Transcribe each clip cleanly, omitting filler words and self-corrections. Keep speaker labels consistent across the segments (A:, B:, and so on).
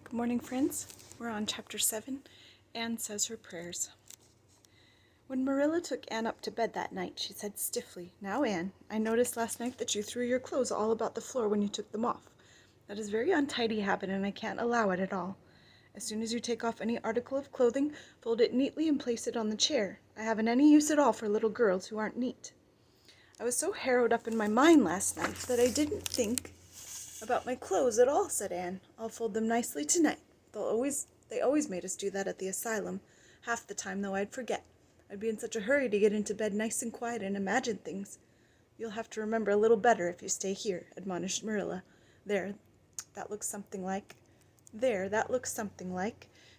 A: Good morning, friends. We're on chapter 7. Anne says her prayers. When Marilla took Anne up to bed that night, she said stiffly, "Now, Anne, I noticed last night that you threw your clothes all about the floor when you took them off. That is a very untidy habit, and I can't allow it at all. As soon as you take off any article of clothing, fold it neatly and place it on the chair. I haven't any use at all for little girls who aren't neat." "I was so harrowed up in my mind last night that I didn't think about my clothes at all," said Anne. "I'll fold them nicely tonight. They always made us do that at the asylum. Half the time, though, I'd forget. I'd be in such a hurry to get into bed nice and quiet and imagine things." "You'll have to remember a little better if you stay here," admonished Marilla. That looks something like.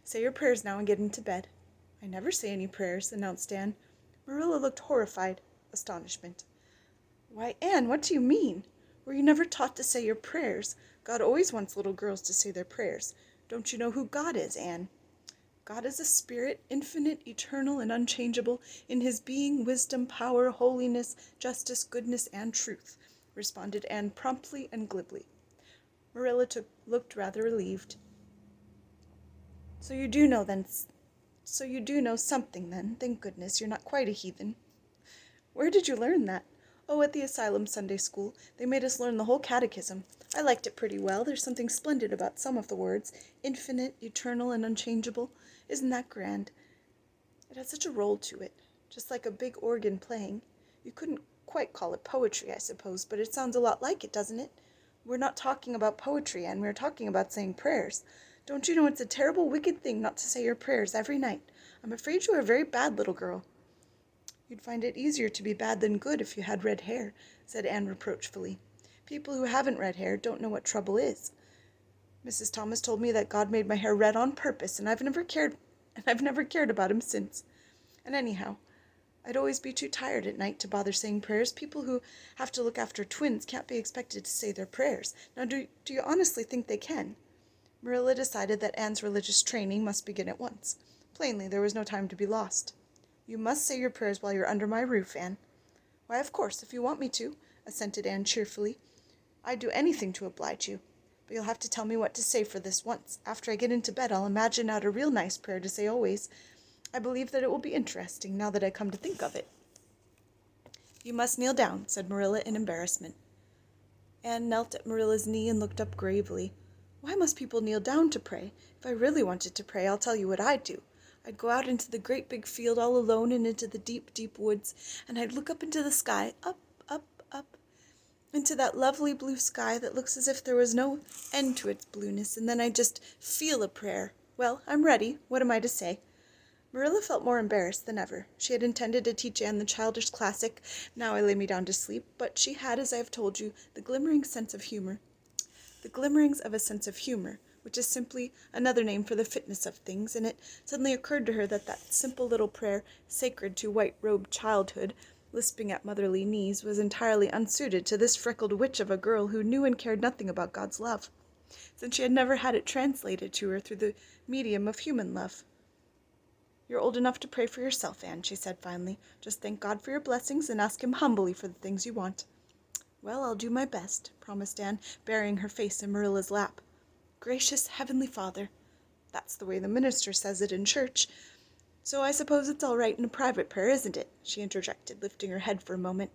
A: Say your prayers now and get into bed." "I never say any prayers," announced Anne. Marilla looked horrified astonishment. "Why, Anne, what do you mean? Were you never taught to say your prayers? God always wants little girls to say their prayers. Don't you know who God is, Anne?" "God is a spirit, infinite, eternal, and unchangeable in his being, wisdom, power, holiness, justice, goodness, and truth," responded Anne promptly and glibly. Marilla looked rather relieved. So you do know something, then. Thank goodness you're not quite a heathen." "Where did you learn that?" "Oh, at the asylum Sunday school. They made us learn the whole catechism. I liked it pretty well. There's something splendid about some of the words. Infinite, eternal, and unchangeable. Isn't that grand? It has such a roll to it, just like a big organ playing. You couldn't quite call it poetry, I suppose, but it sounds a lot like it, doesn't it? We're not talking about poetry, and we're talking about saying prayers. Don't you know it's a terrible, wicked thing not to say your prayers every night? I'm afraid you are a very bad little girl." "You'd find it easier to be bad than good if you had red hair," said Anne reproachfully. "People who haven't red hair don't know what trouble is. Mrs. Thomas told me that God made my hair red on purpose, and I've never cared about him since. And anyhow, I'd always be too tired at night to bother saying prayers. People who have to look after twins can't be expected to say their prayers. Now, do you honestly think they can?" Marilla decided that Anne's religious training must begin at once. Plainly, there was no time to be lost. "You must say your prayers while you're under my roof, Anne." "Why, of course, if you want me to," assented Anne cheerfully. "I'd do anything to oblige you. But you'll have to tell me what to say for this once. After I get into bed, I'll imagine out a real nice prayer to say always. I believe that it will be interesting, now that I come to think of it." "You must kneel down," said Marilla in embarrassment. Anne knelt at Marilla's knee and looked up gravely. "Why must people kneel down to pray? If I really wanted to pray, I'll tell you what I'd do. I'd go out into the great big field all alone and into the deep, deep woods, and I'd look up into the sky, up, into that lovely blue sky that looks as if there was no end to its blueness, and then I'd just feel a prayer. Well, I'm ready. What am I to say?" Marilla felt more embarrassed than ever. She had intended to teach Anne the childish classic, "Now I lay me down to sleep," but she had, as I have told you, the glimmerings of a sense of humor, which is simply another name for the fitness of things, and it suddenly occurred to her that simple little prayer, sacred to white-robed childhood, lisping at motherly knees, was entirely unsuited to this freckled witch of a girl who knew and cared nothing about God's love, since she had never had it translated to her through the medium of human love. "You're old enough to pray for yourself, Anne," she said finally. "Just thank God for your blessings and ask him humbly for the things you want." "Well, I'll do my best," promised Anne, burying her face in Marilla's lap. "Gracious Heavenly Father." "That's the way the minister says it in church. So I suppose it's all right in a private prayer, isn't it?" she interjected, lifting her head for a moment.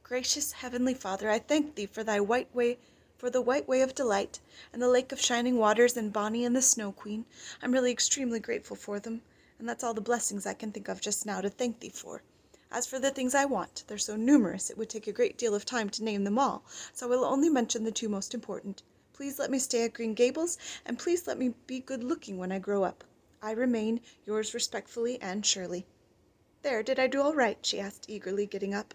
A: "Gracious Heavenly Father, I thank thee for the white way of delight, and the lake of shining waters, and Bonnie and the Snow Queen. I'm really extremely grateful for them, and that's all the blessings I can think of just now to thank thee for. As for the things I want, they're so numerous it would take a great deal of time to name them all, so I will only mention the two most important. Please let me stay at Green Gables, and please let me be good-looking when I grow up. I remain, yours respectfully, Anne Shirley." "There, did I do all right?" she asked eagerly, getting up.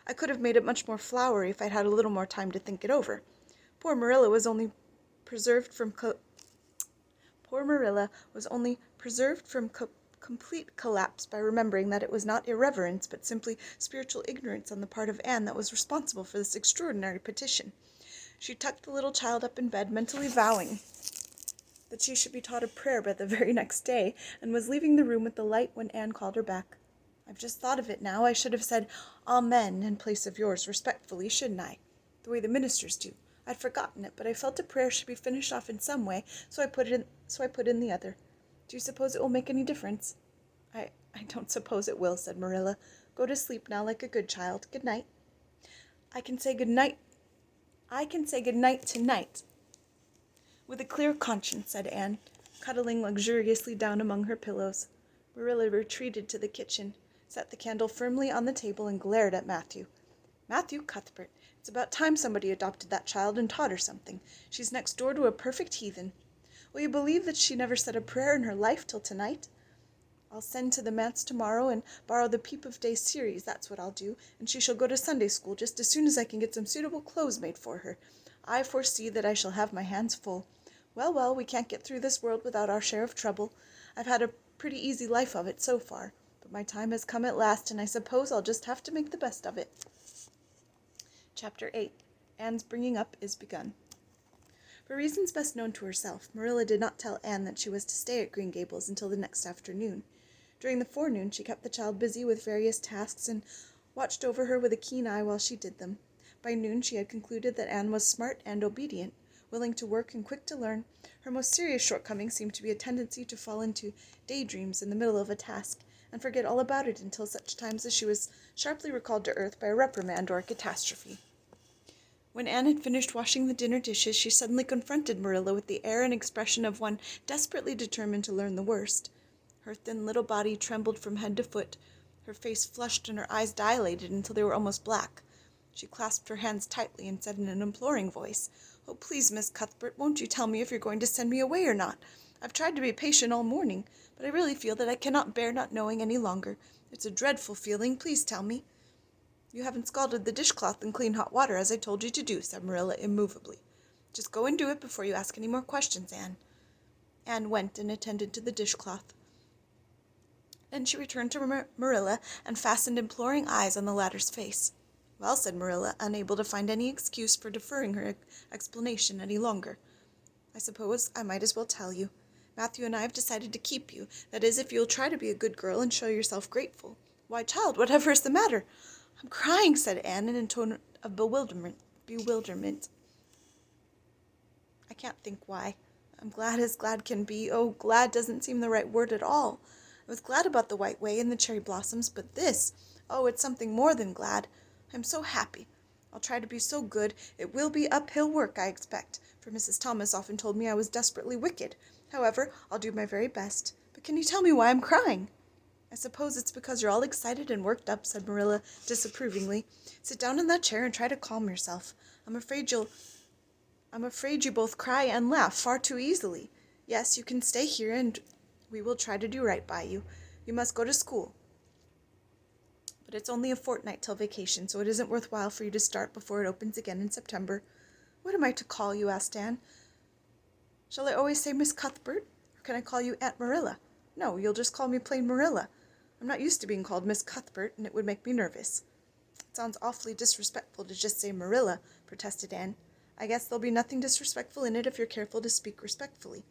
A: "I could have made it much more flowery if I'd had a little more time to think it over. Poor Marilla was only preserved from complete collapse by remembering that it was not irreverence, but simply spiritual ignorance on the part of Anne that was responsible for this extraordinary petition. She tucked the little child up in bed, mentally vowing that she should be taught a prayer by the very next day, and was leaving the room with the light when Anne called her back. "I've just thought of it now. I should have said 'Amen' in place of yours respectfully, shouldn't I? The way the ministers do. I'd forgotten it, but I felt a prayer should be finished off in some way, so I put in the other. Do you suppose it will make any difference?" I don't suppose it will," said Marilla. "Go to sleep now like a good child. Good night." "I can say good night. I can say good night tonight with a clear conscience," said Anne, cuddling luxuriously down among her pillows. Marilla retreated to the kitchen, set the candle firmly on the table, and glared at Matthew. "Matthew Cuthbert, it's about time somebody adopted that child and taught her something. She's next door to a perfect heathen. Will you believe that she never said a prayer in her life till tonight? I'll send to the manse tomorrow and borrow the Peep of Day series, that's what I'll do, and she shall go to Sunday school just as soon as I can get some suitable clothes made for her. I foresee that I shall have my hands full. Well, we can't get through this world without our share of trouble. I've had a pretty easy life of it so far, but my time has come at last, and I suppose I'll just have to make the best of it." Chapter 8. Anne's bringing up is begun. For reasons best known to herself, Marilla did not tell Anne that she was to stay at Green Gables until the next afternoon. During the forenoon she kept the child busy with various tasks and watched over her with a keen eye while she did them. By noon she had concluded that Anne was smart and obedient, willing to work and quick to learn. Her most serious shortcoming seemed to be a tendency to fall into daydreams in the middle of a task and forget all about it until such times as she was sharply recalled to earth by a reprimand or a catastrophe. When Anne had finished washing the dinner dishes, she suddenly confronted Marilla with the air and expression of one desperately determined to learn the worst. Her thin little body trembled from head to foot. Her face flushed and her eyes dilated until they were almost black. She clasped her hands tightly and said in an imploring voice, "Oh, please, Miss Cuthbert, won't you tell me if you're going to send me away or not? I've tried to be patient all morning, but I really feel that I cannot bear not knowing any longer. It's a dreadful feeling. Please tell me." "You haven't scalded the dishcloth in clean hot water, as I told you to do," said Marilla immovably. "Just go and do it before you ask any more questions, Anne." Anne went and attended to the dishcloth. Then she returned to Marilla and fastened imploring eyes on the latter's face. "Well," said Marilla, unable to find any excuse for deferring her explanation any longer, "I suppose I might as well tell you. Matthew and I have decided to keep you. That is, if you'll try to be a good girl and show yourself grateful." "Why, child, whatever is the matter?" "I'm crying," said Anne in a tone of bewilderment. "I can't think why. I'm glad as glad can be. Oh, glad doesn't seem the right word at all. I was glad about the White Way and the cherry blossoms, but this, oh, it's something more than glad. I'm so happy. I'll try to be so good. It will be uphill work, I expect, for Mrs. Thomas often told me I was desperately wicked. However, I'll do my very best. But can you tell me why I'm crying?" "I suppose it's because you're all excited and worked up," said Marilla disapprovingly. "Sit down in that chair and try to calm yourself. I'm afraid you both cry and laugh far too easily. Yes, you can stay here and we will try to do right by you. You must go to school. But it's only a fortnight till vacation, so it isn't worthwhile for you to start before it opens again in September." "What am I to call you?" asked Anne. "Shall I always say Miss Cuthbert, or can I call you Aunt Marilla?" "No, you'll just call me plain Marilla. I'm not used to being called Miss Cuthbert, and it would make me nervous." "It sounds awfully disrespectful to just say Marilla," protested Anne. "I guess there'll be nothing disrespectful in it if you're careful to speak respectfully.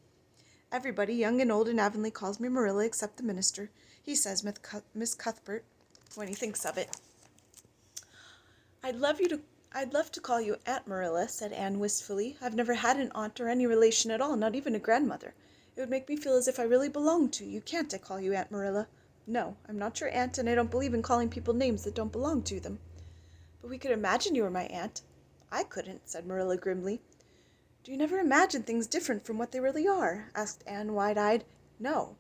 A: Everybody, young and old in Avonlea, calls me Marilla except the minister. He says Miss Cuthbert when he thinks of it." I'd love to call you Aunt Marilla," said Anne wistfully. "I've never had an aunt or any relation at all, not even a grandmother. It would make me feel as if I really belonged to you. Can't I call you Aunt Marilla?" "No, I'm not your aunt, and I don't believe in calling people names that don't belong to them." "But we could imagine you were my aunt." "I couldn't," said Marilla grimly. "Do you never imagine things different from what they really are?" asked Anne, wide-eyed. "No."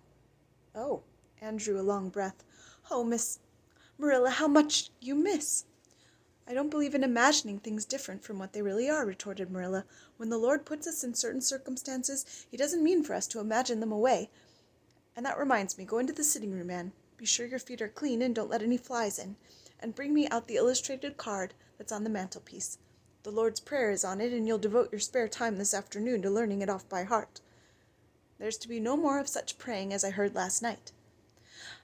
A: "Oh." Anne drew a long breath. "Oh, Miss Marilla, how much you miss!" "I don't believe in imagining things different from what they really are," retorted Marilla. "When the Lord puts us in certain circumstances, he doesn't mean for us to imagine them away. And that reminds me, go into the sitting room, Anne. Be sure your feet are clean and don't let any flies in. And bring me out the illustrated card that's on the mantelpiece. The Lord's Prayer is on it, and you'll devote your spare time this afternoon to learning it off by heart. There's to be no more of such praying as I heard last night."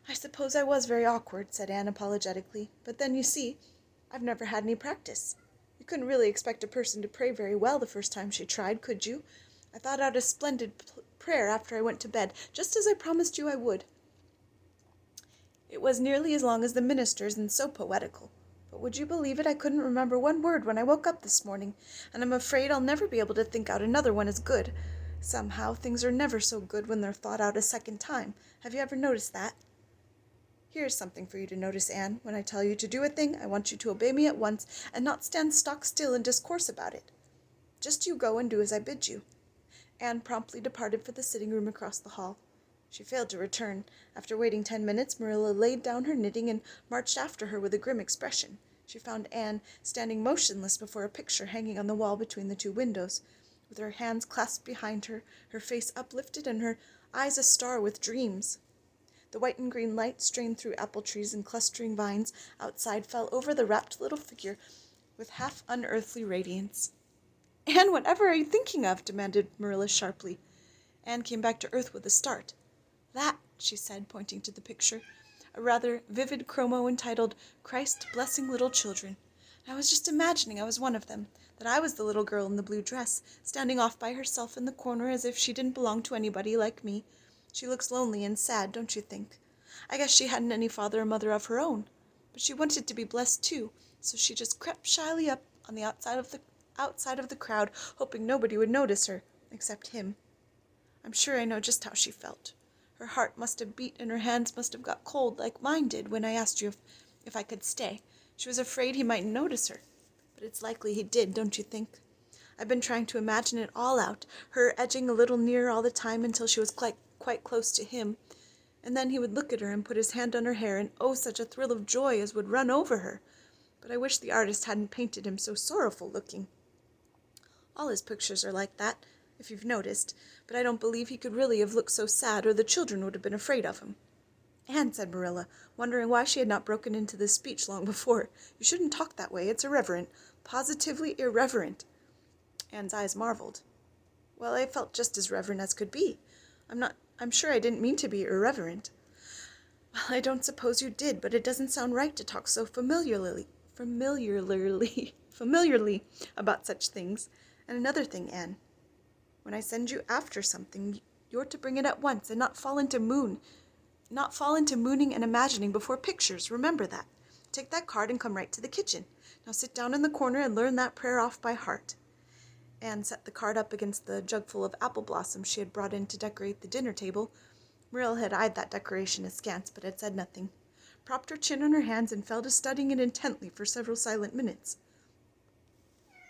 A: "I suppose I was very awkward," said Anne apologetically. "But then, you see, I've never had any practice. You couldn't really expect a person to pray very well the first time she tried, could you? I thought out a splendid prayer after I went to bed, just as I promised you I would. It was nearly as long as the minister's and so poetical. But would you believe it? I couldn't remember one word when I woke up this morning, and I'm afraid I'll never be able to think out another one as good. Somehow, things are never so good when they're thought out a second time. Have you ever noticed that? Here's something for you to notice, Anne. When I tell you to do a thing, I want you to obey me at once, and not stand stock still and discourse about it. Just you go and do as I bid you. Anne promptly departed for the sitting room across the hall. She failed to return. After waiting 10 minutes, Marilla laid down her knitting and marched after her with a grim expression. She found Anne standing motionless before a picture hanging on the wall between the two windows, with her hands clasped behind her face uplifted, and her eyes a-star with dreams. The white and green light, strained through apple trees and clustering vines outside, fell over the rapt little figure with half unearthly radiance. "Anne, whatever are you thinking of?" demanded Marilla sharply. Anne came back to earth with a start. "That," she said, pointing to the picture, a rather vivid chromo entitled "Christ Blessing Little Children. I was just imagining I was one of them, that I was the little girl in the blue dress, standing off by herself in the corner as if she didn't belong to anybody like me. She looks lonely and sad, don't you think? I guess she hadn't any father or mother of her own, but she wanted to be blessed too, so she just crept shyly up on the outside of the crowd, hoping nobody would notice her, except him. I'm sure I know just how she felt. Her heart must have beat and her hands must have got cold like mine did when I asked you if I could stay. She was afraid he mightn't notice her, but it's likely he did, don't you think? I've been trying to imagine it all out, her edging a little nearer all the time until she was quite close to him, and then he would look at her and put his hand on her hair, and oh, such a thrill of joy as would run over her. But I wish the artist hadn't painted him so sorrowful looking. All his pictures are like that, if you've noticed, but I don't believe he could really have looked so sad, or the children would have been afraid of him." "Anne," said Marilla, wondering why she had not broken into this speech long before, "you shouldn't talk that way. It's irreverent. Positively irreverent." Anne's eyes marveled. "Well, I felt just as reverent as could be. I'm sure I didn't mean to be irreverent." "Well, I don't suppose you did, but it doesn't sound right to talk so familiarly about such things. And another thing, Anne, when I send you after something, you're to bring it at once and not fall into mooning and imagining before pictures. Remember that. Take that card and come right to the kitchen. Now sit down in the corner and learn that prayer off by heart." Anne set the card up against the jugful of apple blossoms she had brought in to decorate the dinner table. Marilla had eyed that decoration askance, but had said nothing, propped her chin on her hands, and fell to studying it intently for several silent minutes.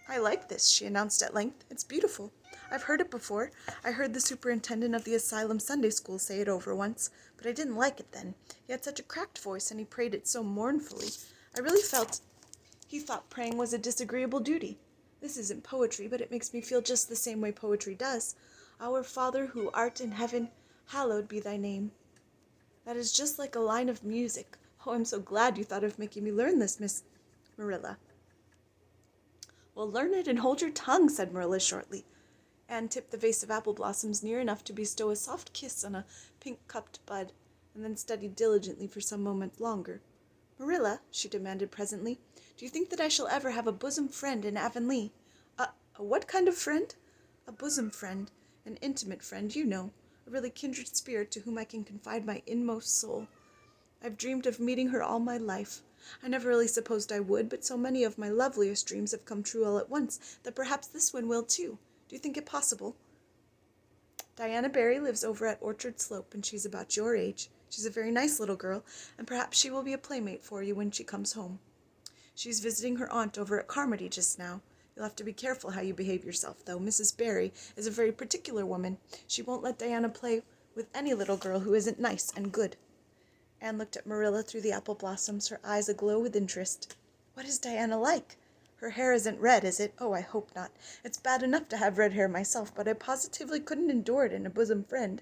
A: "I like this," she announced at length. "It's beautiful. I've heard it before. I heard the superintendent of the asylum Sunday school say it over once, but I didn't like it then. He had such a cracked voice, and he prayed it so mournfully. I really felt he thought praying was a disagreeable duty. This isn't poetry, but it makes me feel just the same way poetry does. 'Our Father who art in heaven, hallowed be thy name.' That is just like a line of music. Oh, I'm so glad you thought of making me learn this, Miss Marilla." "Well, learn it and hold your tongue," said Marilla shortly. Anne tipped the vase of apple blossoms near enough to bestow a soft kiss on a pink-cupped bud, and then studied diligently for some moments longer. "Marilla," she demanded presently, "do you think that I shall ever have a bosom friend in Avonlea?" A what kind of friend?" "A bosom friend, an intimate friend, you know, a really kindred spirit to whom I can confide my inmost soul. I've dreamed of meeting her all my life. I never really supposed I would, but so many of my loveliest dreams have come true all at once that perhaps this one will too. Do you think it possible? Diana Barry lives over at Orchard Slope, and she's about your age. She's a very nice little girl, and perhaps she will be a playmate for you when she comes home. She's visiting her aunt over at Carmody just now. You'll have to be careful how you behave yourself, though. Mrs. Barry is a very particular woman. She won't let Diana play with any little girl who isn't nice and good." Anne looked at Marilla through the apple blossoms, her eyes aglow with interest. "What is Diana like? Her hair isn't red, is it? Oh, I hope not. It's bad enough to have red hair myself, but I positively couldn't endure it in a bosom friend."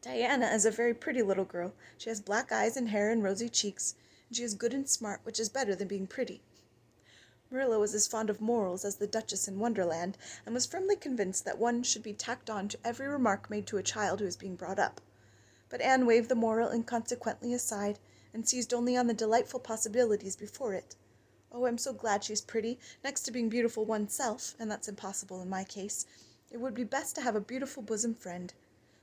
A: "Diana is a very pretty little girl. She has black eyes and hair and rosy cheeks, and she is good and smart, which is better than being pretty." Marilla was as fond of morals as the Duchess in Wonderland, and was firmly convinced that one should be tacked on to every remark made to a child who is being brought up. But Anne waved the moral inconsequently aside, and seized only on the delightful possibilities before it. "Oh, I'm so glad she's pretty. Next to being beautiful oneself, and that's impossible in my case, it would be best to have a beautiful bosom friend.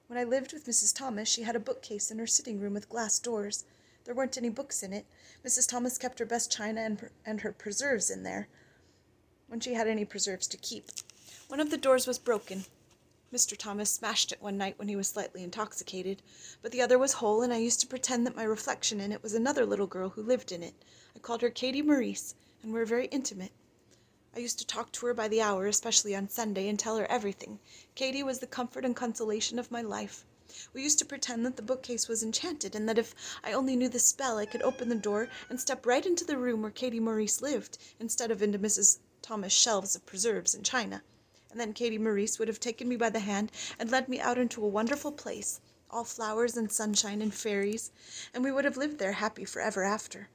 A: When I lived with Mrs. Thomas, she had a bookcase in her sitting room with glass doors. There weren't any books in it. Mrs. Thomas kept her best china and her preserves in there, when she had any preserves to keep. One of the doors was broken. Mr. Thomas smashed it one night when he was slightly intoxicated, but the other was whole, and I used to pretend that my reflection in it was another little girl who lived in it. I called her Katie Maurice, and we were very intimate. I used to talk to her by the hour, especially on Sunday, and tell her everything. Katie was the comfort and consolation of my life. We used to pretend that the bookcase was enchanted, and that if I only knew the spell, I could open the door and step right into the room where Katie Maurice lived, instead of into Mrs. Thomas' shelves of preserves and china. And then Katie Maurice would have taken me by the hand and led me out into a wonderful place, all flowers and sunshine and fairies, and we would have lived there happy forever after.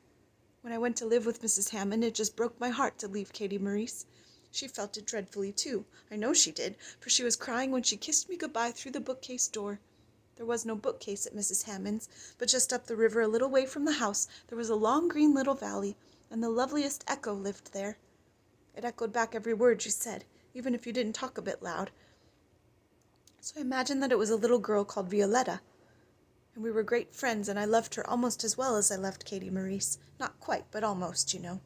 A: When I went to live with Mrs. Hammond, it just broke my heart to leave Katie Maurice. She felt it dreadfully, too. I know she did, for she was crying when she kissed me good-bye through the bookcase door. There was no bookcase at Mrs. Hammond's, but just up the river a little way from the house there was a long green little valley, and the loveliest echo lived there. It echoed back every word you said, even if you didn't talk a bit loud. So I imagined that it was a little girl called Violetta, and we were great friends, and I loved her almost as well as I loved Katie Maurice. Not quite, but almost, you know.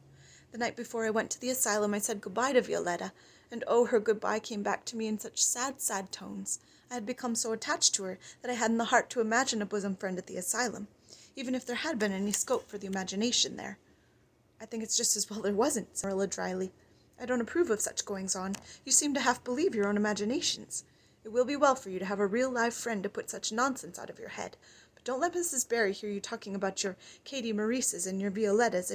A: The night before I went to the asylum, I said goodbye to Violetta, and oh, her goodbye came back to me in such sad, sad tones. I had become so attached to her that I hadn't the heart to imagine a bosom friend at the asylum, even if there had been any scope for the imagination there. I think it's just as well there wasn't, said Marilla dryly. I don't approve of such goings-on. You seem to half-believe your own imaginations. It will be well for you to have a real live friend to put such nonsense out of your head. But don't let Mrs. Barry hear you talking about your Katie Maurices and your Violettas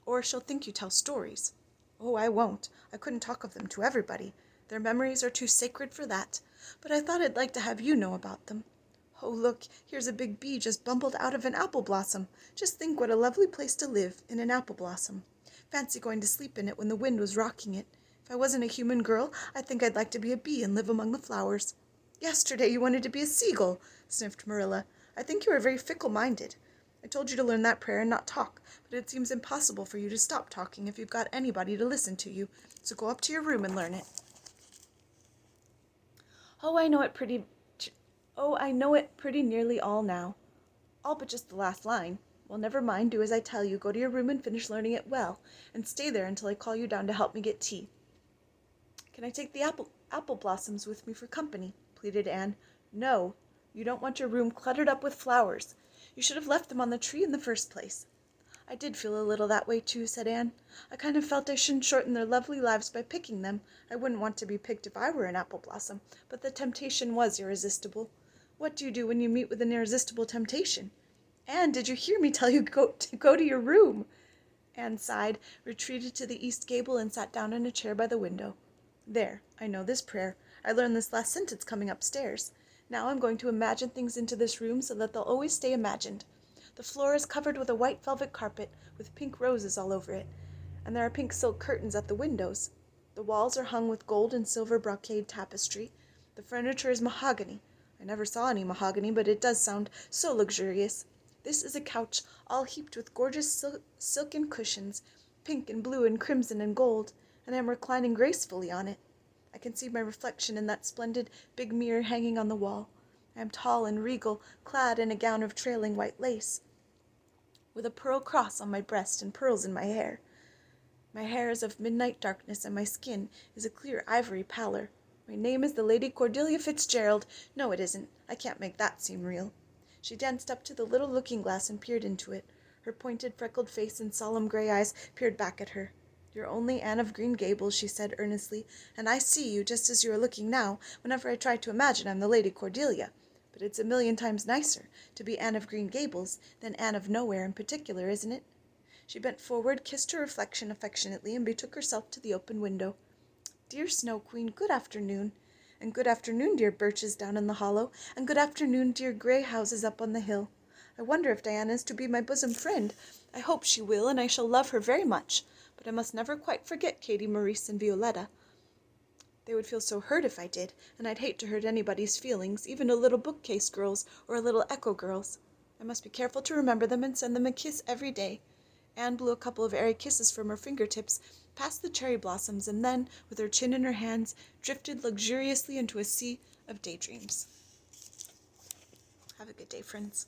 A: or she'll think you tell stories. Oh, I won't. I couldn't talk of them to everybody. Their memories are too sacred for that. But I thought I'd like to have you know about them. Oh, look, here's a big bee just bumbled out of an apple blossom. Just think what a lovely place to live, in an apple blossom. Fancy going to sleep in it when the wind was rocking it. If I wasn't a human girl, I think I'd like to be a bee and live among the flowers. Yesterday you wanted to be a seagull, sniffed Marilla. I think you are very fickle-minded. I told you to learn that prayer and not talk, but it seems impossible for you to stop talking if you've got anybody to listen to you, so go up to your room and learn it. Oh, I know it pretty nearly all now. All but just the last line. Well, never mind, do as I tell you. Go to your room and finish learning it well, and stay there until I call you down to help me get tea. Can I take the apple blossoms with me for company? Pleaded Anne. No, you don't want your room cluttered up with flowers. You should have left them on the tree in the first place. I did feel a little that way too, said Anne. I kind of felt I shouldn't shorten their lovely lives by picking them. I wouldn't want to be picked if I were an apple blossom, but the temptation was irresistible. What do you do when you meet with an irresistible temptation? Anne, did you hear me tell you to go to your room? Anne sighed, retreated to the east gable, and sat down in a chair by the window. There, I know this prayer. I learned this last sentence coming upstairs. Now I'm going to imagine things into this room so that they'll always stay imagined. The floor is covered with a white velvet carpet with pink roses all over it, and there are pink silk curtains at the windows. The walls are hung with gold and silver brocade tapestry. The furniture is mahogany. I never saw any mahogany, but it does sound so luxurious. This is a couch all heaped with gorgeous silken cushions, pink and blue and crimson and gold, and I am reclining gracefully on it. I can see my reflection in that splendid big mirror hanging on the wall. I am tall and regal, clad in a gown of trailing white lace, with a pearl cross on my breast and pearls in my hair. My hair is of midnight darkness, and my skin is a clear ivory pallor. My name is the Lady Cordelia Fitzgerald. No, it isn't. I can't make that seem real. She danced up to the little looking-glass and peered into it. Her pointed, freckled face and solemn gray eyes peered back at her. You're only Anne of Green Gables, she said earnestly, and I see you just as you are looking now whenever I try to imagine I'm the Lady Cordelia. But it's a million times nicer to be Anne of Green Gables than Anne of Nowhere in particular, isn't it? She bent forward, kissed her reflection affectionately, and betook herself to the open window. Dear Snow Queen, good afternoon. And good afternoon, dear birches down in the hollow, and good afternoon, dear grey houses up on the hill. I wonder if Diana is to be my bosom friend. I hope she will, and I shall love her very much. But I must never quite forget Katie Maurice and Violetta. They would feel so hurt if I did, and I'd hate to hurt anybody's feelings, even a little bookcase girl's or a little echo girl's. I must be careful to remember them and send them a kiss every day. Anne blew a couple of airy kisses from her fingertips, past the cherry blossoms, and then, with her chin in her hands, drifted luxuriously into a sea of daydreams. Have a good day, friends.